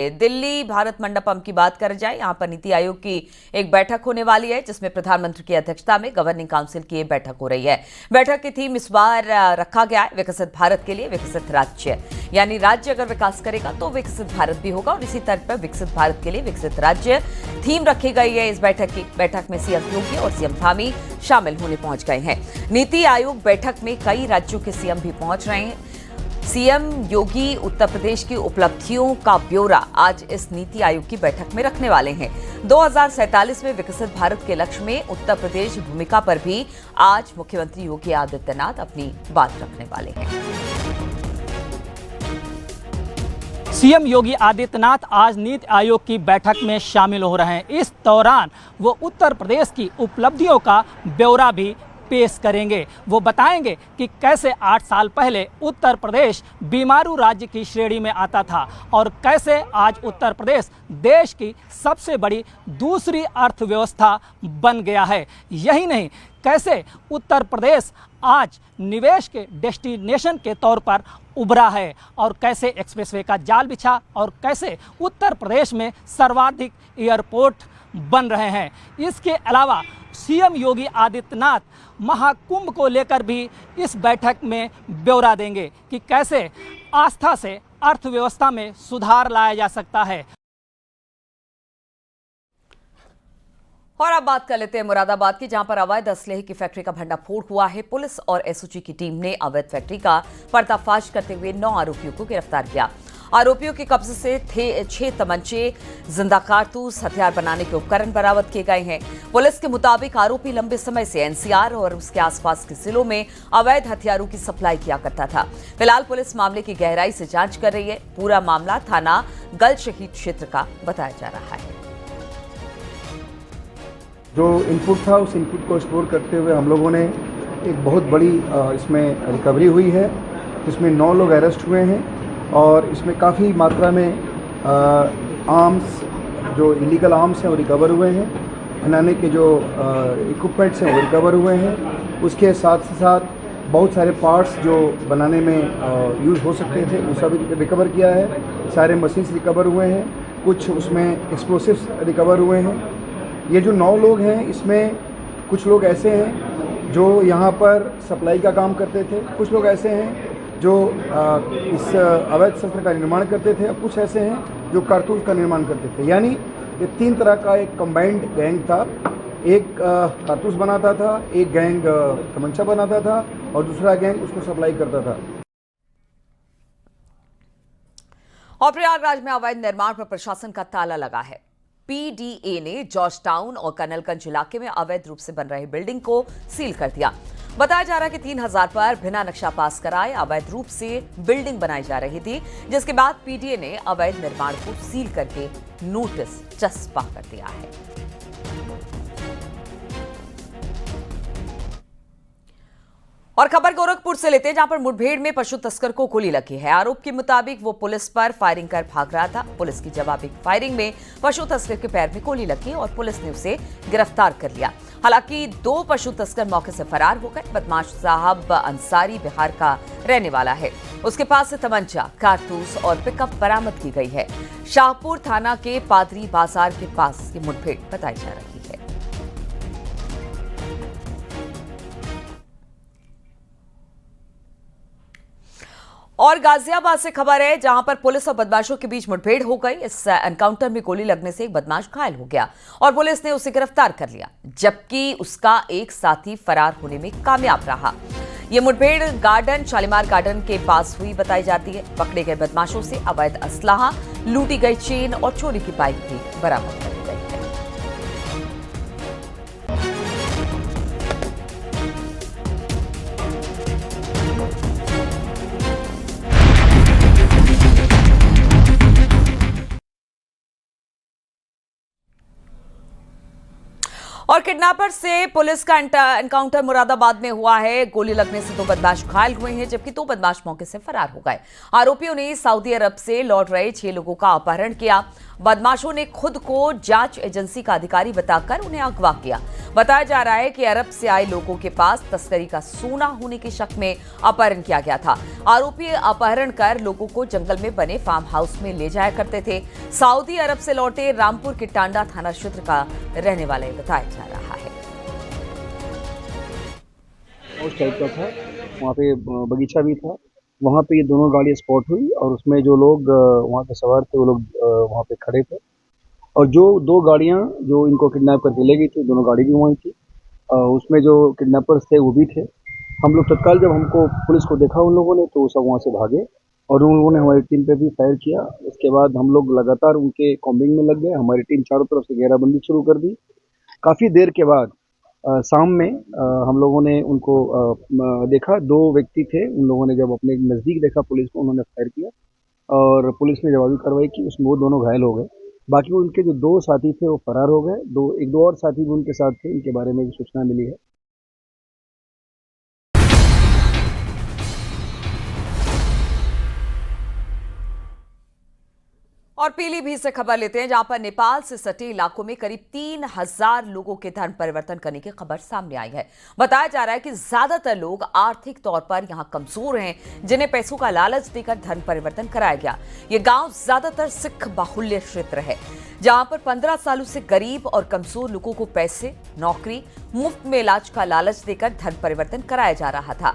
दिल्ली भारत मंडपम की बात कर जाए, यहां पर नीति आयोग की एक बैठक होने वाली है जिसमें प्रधानमंत्री की अध्यक्षता में गवर्निंग काउंसिल की बैठक हो रही है। बैठक की थीम इस बार रखा गया है विकसित भारत के लिए विकसित राज्य, यानी राज्य अगर विकास करेगा तो विकसित भारत भी होगा और इसी तर्ज पर विकसित भारत के लिए विकसित राज्य थीम रखी गई है इस बैठक की। बैठक में सीएम योगी और सीएम धामी शामिल होने पहुंच गए हैं। नीति आयोग बैठक में कई राज्यों के सीएम भी पहुंच रहे हैं। सीएम योगी उत्तर प्रदेश की उपलब्धियों का ब्यौरा आज इस नीति आयोग की बैठक में रखने वाले हैं। 2047 में विकसित भारत के लक्ष्य में उत्तर प्रदेश भूमिका पर भी आज मुख्यमंत्री योगी आदित्यनाथ अपनी बात रखने वाले हैं। सीएम योगी आदित्यनाथ आज नीति आयोग की बैठक में शामिल हो रहे हैं। इस दौरान वो उत्तर प्रदेश की उपलब्धियों का ब्यौरा भी पेश करेंगे। वो बताएंगे कि कैसे 8 साल पहले उत्तर प्रदेश बीमारू राज्य की श्रेणी में आता था और कैसे आज उत्तर प्रदेश देश की सबसे बड़ी दूसरी अर्थव्यवस्था बन गया है। यही नहीं, कैसे उत्तर प्रदेश आज निवेश के डेस्टिनेशन के तौर पर उभरा है और कैसे एक्सप्रेसवे का जाल बिछा और कैसे उत्तर प्रदेश में सर्वाधिक एयरपोर्ट बन रहे हैं। इसके अलावा सीएम योगी आदित्यनाथ महाकुंभ को लेकर भी इस बैठक में ब्यौरा देंगे कि कैसे आस्था से अर्थव्यवस्था में सुधार लाया जा सकता है। और अब बात कर लेते हैं मुरादाबाद की, जहां पर अवैध असलहे की फैक्ट्री का भंडाफोड़ हुआ है। पुलिस और एसओजी की टीम ने अवैध फैक्ट्री का पर्दाफाश करते हुए 9 आरोपियों को गिरफ्तार किया। आरोपियों के कब्जे से थे 6 तमंचे, जिंदा कारतूस, हथियार बनाने के उपकरण बरामद किए गए हैं। पुलिस के मुताबिक आरोपी लंबे समय से एनसीआर और उसके आसपास के जिलों में अवैध हथियारों की सप्लाई किया करता था। फिलहाल पुलिस मामले की गहराई से जांच कर रही है। पूरा मामला थाना गल शहीद क्षेत्र का बताया जा रहा है। जो इनपुट था उस इनपुट को एक्सप्लोर करते हुए हम लोगों ने एक बहुत बड़ी इसमें रिकवरी हुई है, जिसमें 9 लोग अरेस्ट हुए हैं और इसमें काफ़ी मात्रा में आर्म्स, जो इलीगल आर्म्स हैं वो रिकवर हुए हैं। बनाने के जो इक्विपमेंट्स हैं वो रिकवर हुए हैं। उसके साथ साथ बहुत सारे पार्ट्स जो बनाने में यूज़ हो सकते थे वो सब रिकवर किया है। सारे मशीन्स रिकवर हुए हैं, कुछ उसमें एक्सप्लोसिव्स रिकवर हुए हैं। ये जो 9 लोग हैं इसमें कुछ लोग ऐसे हैं जो यहाँ पर सप्लाई का काम करते थे, कुछ लोग ऐसे हैं जो इस अवैध शस्त्र का निर्माण करते थे और कुछ ऐसे हैं जो कारतूस का निर्माण करते थे। यानी ये 3 तरह का एक कंबाइंड गैंग था। एक कारतूस बनाता था, एक गैंग तमंचा बनाता था और दूसरा गैंग उसको सप्लाई करता था। और प्रयागराज में अवैध निर्माण पर प्रशासन का ताला लगा है। पीडीए ने जॉर्ज टाउन और कनलगंज इलाके में अवैध रूप से बन रही बिल्डिंग को सील कर दिया। बताया जा रहा है कि 3000 पर बिना नक्शा पास कराए अवैध रूप से बिल्डिंग बनाई जा रही थी, जिसके बाद पीडीए ने अवैध निर्माण को सील करके नोटिस चस्पा कर दिया है। और खबर गोरखपुर से लेते हैं, जहां पर मुठभेड़ में पशु तस्कर को गोली लगी है। आरोप के मुताबिक वो पुलिस पर फायरिंग कर भाग रहा था। पुलिस की जवाबी फायरिंग में पशु तस्कर के पैर में गोली लगी और पुलिस ने उसे गिरफ्तार कर लिया। हालांकि 2 पशु तस्कर मौके से फरार हो गए। बदमाश साहब अंसारी बिहार का रहने वाला है। उसके पास से तमंचा, कारतूस और पिकअप बरामद की गई है। शाहपुर थाना के पादरी बाजार के पास ये मुठभेड़ बताई जा रही है। और गाजियाबाद से खबर है, जहां पर पुलिस और बदमाशों के बीच मुठभेड़ हो गई। इस एनकाउंटर में गोली लगने से एक बदमाश घायल हो गया और पुलिस ने उसे गिरफ्तार कर लिया, जबकि उसका एक साथी फरार होने में कामयाब रहा। ये मुठभेड़ गार्डन शालीमार गार्डन के पास हुई बताई जाती है। पकड़े गए बदमाशों से अवैध असलाहा, लूटी गई चेन और चोरी की बाइक भी बरामद कर ली गई है। और किडनैपर से पुलिस का एनकाउंटर मुरादाबाद में हुआ है। गोली लगने से 2 बदमाश घायल हुए हैं, जबकि 2 बदमाश मौके से फरार हो गए। आरोपियों ने सऊदी अरब से लौट रहे 6 लोगों का अपहरण किया। बदमाशों ने खुद को जांच एजेंसी का अधिकारी बताकर उन्हें अगवा किया। बताया जा रहा है कि अरब से आए लोगों के पास तस्करी का सोना होने के शक में अपहरण किया गया था। आरोपी अपहरण कर लोगों को जंगल में बने फार्म हाउस में ले जाया करते थे। सऊदी अरब से लौटे रामपुर के टांडा थाना क्षेत्र का रहने वाला बताया जा रहा है। उस टाइप का था, वहाँ पे बगीचा भी था, वहाँ पे ये दोनों गाड़ियाँ स्पॉट हुई और उसमें जो लोग वहाँ पे सवार थे वो लोग वहाँ पे खड़े थे और जो दो गाड़ियाँ जो इनको किडनैप करके ले गई थी, दोनों गाड़ी भी वहीं थी, उसमें जो किडनैपर्स थे वो भी थे। हम लोग तत्काल जब हमको पुलिस को देखा उन लोगों ने तो सब वहाँ से भागे और उन लोगों ने हमारी टीम पे भी फायर किया। उसके बाद हम लोग लगातार उनके कॉम्बिंग में लग गए, हमारी टीम चारों तरफ से घेराबंदी शुरू कर दी। काफ़ी देर के बाद शाम में हम लोगों ने उनको देखा, दो व्यक्ति थे, उन लोगों ने जब अपने नज़दीक देखा पुलिस को उन्होंने फायर किया और पुलिस ने जवाबी कार्रवाई की, उसमें वो दोनों घायल हो गए। बाकी उनके जो दो साथी थे वो फरार हो गए, एक दो और साथी भी उनके साथ थे, इनके बारे में भी सूचना मिली है। और पीलीभीत से खबर लेते हैं, जहां पर नेपाल से सटे इलाकों में करीब 3000 लोगों के धर्म परिवर्तन करने की खबर सामने आई है। बताया जा रहा है कि ज्यादातर लोग आर्थिक तौर पर यहां कमजोर हैं, जिन्हें पैसों का लालच देकर धर्म परिवर्तन कराया गया। ये गांव ज्यादातर सिख बाहुल्य क्षेत्र है, जहां पर 15 सालों से गरीब और कमजोर लोगों को पैसे, नौकरी, मुफ्त में इलाज का लालच देकर धर्म परिवर्तन कराया जा रहा था।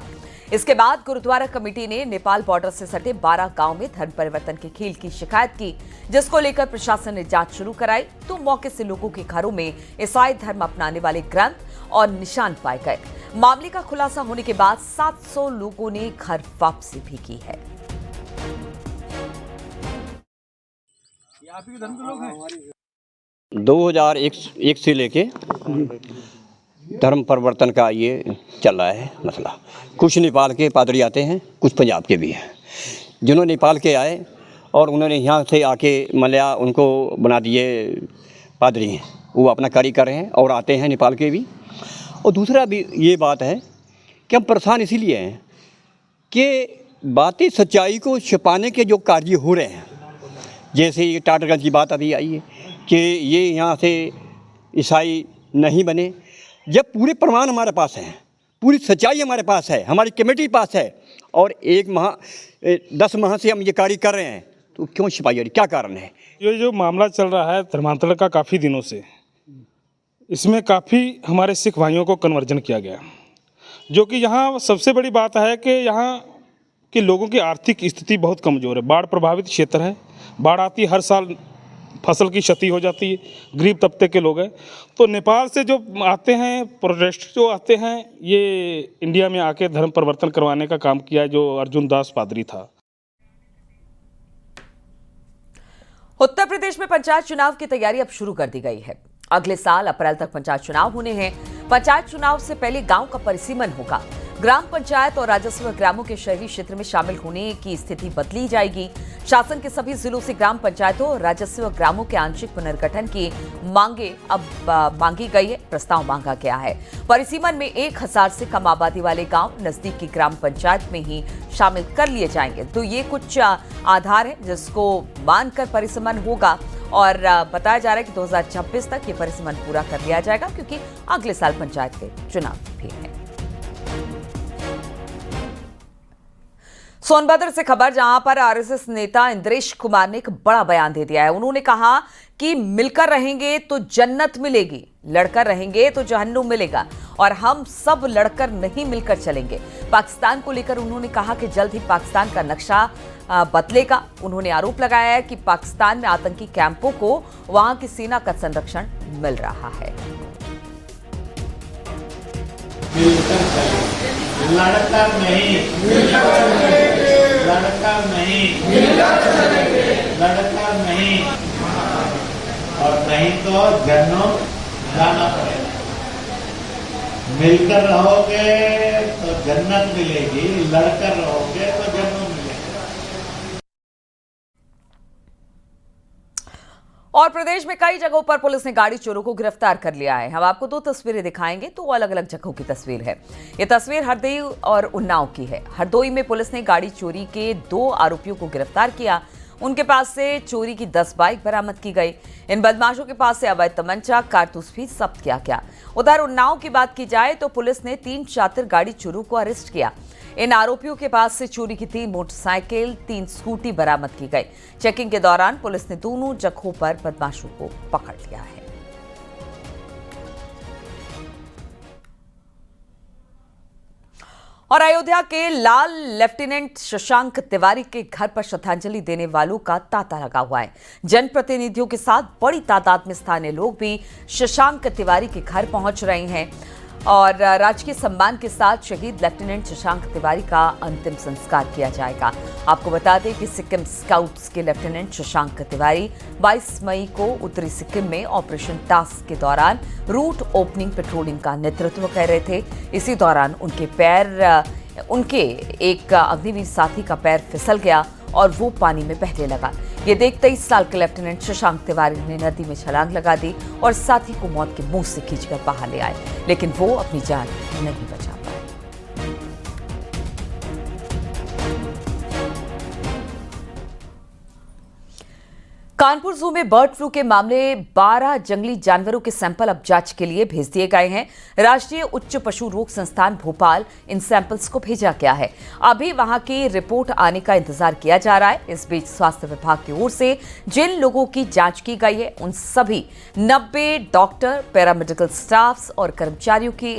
इसके बाद गुरुद्वारा कमेटी ने नेपाल बॉर्डर से सटे 12 गांव में धर्म परिवर्तन के खेल की शिकायत की, जिसको लेकर प्रशासन ने जांच शुरू कराई तो मौके से लोगों के घरों में ईसाई धर्म अपनाने वाले ग्रंथ और निशान पाए गए। मामले का खुलासा होने के बाद 700 लोगों ने घर वापसी भी की है। 2001 से लेके धर्म परिवर्तन का ये चल रहा है मसला। कुछ नेपाल के पादरी आते हैं, कुछ पंजाब के भी हैं। जिन्होंने नेपाल के आए और उन्होंने यहाँ से आके मलया उनको बना दिए पादरी हैं, वो अपना कार्य कर रहे हैं और आते हैं नेपाल के भी। और दूसरा भी ये बात है कि हम परेशान इसीलिए हैं कि बातें सच्चाई को छिपाने के जो कार्य हो रहे हैं, जैसे ये टाटरगंज की बात अभी आई है कि ये यहाँ से ईसाई नहीं बने, जब पूरे प्रमाण हमारे पास हैं, पूरी सच्चाई हमारे पास है, हमारी कमेटी पास है और 10 माह से हम ये कार्य कर रहे हैं, तो क्यों छिपाई? क्या कारण है? ये जो मामला चल रहा है धर्मांतरण का काफ़ी दिनों से, इसमें काफ़ी हमारे सिख भाइयों को कन्वर्जन किया गया, जो कि यहाँ सबसे बड़ी बात है कि यहाँ के लोगों की आर्थिक स्थिति बहुत कमज़ोर है। बाढ़ प्रभावित क्षेत्र है, बाढ़ आती है, हर साल फसल की क्षति हो जाती है, गरीब तबके के लोग हैं। तो नेपाल से जो आते हैं प्रोटेस्ट जो आते हैं, ये इंडिया में आके धर्म परिवर्तन करवाने का काम किया है, जो अर्जुन दास पादरी था। उत्तर प्रदेश में पंचायत चुनाव की तैयारी अब शुरू कर दी गई है। अगले साल अप्रैल तक पंचायत चुनाव होने हैं। पंचायत चुनाव से पहले गांव का परिसीमन होगा। ग्राम पंचायत और राजस्व ग्रामों के शहरी क्षेत्र में शामिल होने की स्थिति बदली जाएगी। शासन के सभी जिलों से ग्राम पंचायतों और राजस्व ग्रामों के आंशिक पुनर्गठन की मांगे अब मांगी गई है, प्रस्ताव मांगा गया है। परिसीमन में 1000 से कम आबादी वाले गांव नजदीक की ग्राम पंचायत में ही शामिल कर लिए जाएंगे। तो ये कुछ आधार है जिसको मानकर परिसीमन होगा और बताया जा रहा है कि 2026 तक ये परिसीमन पूरा कर लिया जाएगा, क्योंकि अगले साल पंचायत के चुनाव भी है। सोनभद्र से खबर, जहां पर आरएसएस नेता इंद्रेश कुमार ने एक बड़ा बयान दे दिया है। उन्होंने कहा कि मिलकर रहेंगे तो जन्नत मिलेगी, लड़कर रहेंगे तो जहन्नुम मिलेगा और हम सब लड़कर नहीं मिलकर चलेंगे। पाकिस्तान को लेकर उन्होंने कहा कि जल्द ही पाकिस्तान का नक्शा बदलेगा। उन्होंने आरोप लगाया है कि पाकिस्तान में आतंकी कैंपों को वहां की सेना का संरक्षण मिल रहा है। लड़कर नहीं, लड़कर नहीं, लड़कर नहीं, और नहीं तो जन्नत जाना पड़ेगा। मिलकर रहोगे तो जन्नत मिलेगी, लड़कर रहोगे तो जन्नत मिलेगी। और प्रदेश में कई जगहों पर पुलिस ने गाड़ी चोरों को गिरफ्तार कर लिया है। हम आपको 2 तस्वीरें दिखाएंगे, तो अलग अलग जगहों की तस्वीर है। ये तस्वीर हरदोई और उन्नाव की है। हरदोई में पुलिस ने गाड़ी चोरी के 2 आरोपियों को गिरफ्तार किया। उनके पास से चोरी की 10 बाइक बरामद की गई। इन बदमाशों के पास से अवैध तमंचा, कारतूस भी जब्त किया गया। उधर उन्नाव की बात की जाए तो पुलिस ने 3 शातिर गाड़ी चोरों को अरेस्ट किया। इन आरोपियों के पास से चोरी की 3 मोटरसाइकिल, 3 स्कूटी बरामद की गई। चेकिंग के दौरान पुलिस ने दोनों जगहों पर बदमाशों को पकड़ लिया है। और अयोध्या के लाल लेफ्टिनेंट शशांक तिवारी के घर पर श्रद्धांजलि देने वालों का तांता लगा हुआ है। जनप्रतिनिधियों के साथ बड़ी तादाद में स्थानीय लोग भी शशांक तिवारी के घर पहुंच रहे हैं और राजकीय सम्मान के साथ शहीद लेफ्टिनेंट शशांक तिवारी का अंतिम संस्कार किया जाएगा। आपको बता दें कि सिक्किम स्काउट्स के लेफ्टिनेंट शशांक तिवारी 22 मई को उत्तरी सिक्किम में ऑपरेशन टास्क के दौरान रूट ओपनिंग पेट्रोलिंग का नेतृत्व कर रहे थे। इसी दौरान उनके एक अग्निवीर साथी का पैर फिसल गया और वो पानी में बहने लगा। ये देख 23 साल के लेफ्टिनेंट शशांक तिवारी ने नदी में छलांग लगा दी और साथी को मौत के मुंह से खींचकर बाहर ले आए, लेकिन वो अपनी जान नहीं बचा पाए। कानपुर जू में बर्ड फ्लू के मामले 12 जंगली जानवरों के सैंपल अब जांच के लिए भेज दिए गए हैं। राष्ट्रीय उच्च पशु रोग संस्थान भोपाल इन सैंपल्स को भेजा गया है। अभी वहां की रिपोर्ट आने का इंतजार किया जा रहा है। इस बीच स्वास्थ्य विभाग की ओर से जिन लोगों की जांच की गई है उन सभी 90 डॉक्टर, पैरामेडिकल स्टाफ्स और कर्मचारियों की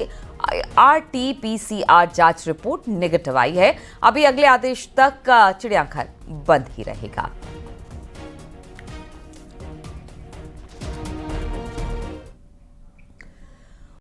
RT-PCR जांच रिपोर्ट नेगेटिव आई है। अभी अगले आदेश तक चिड़ियाघर बंद ही रहेगा।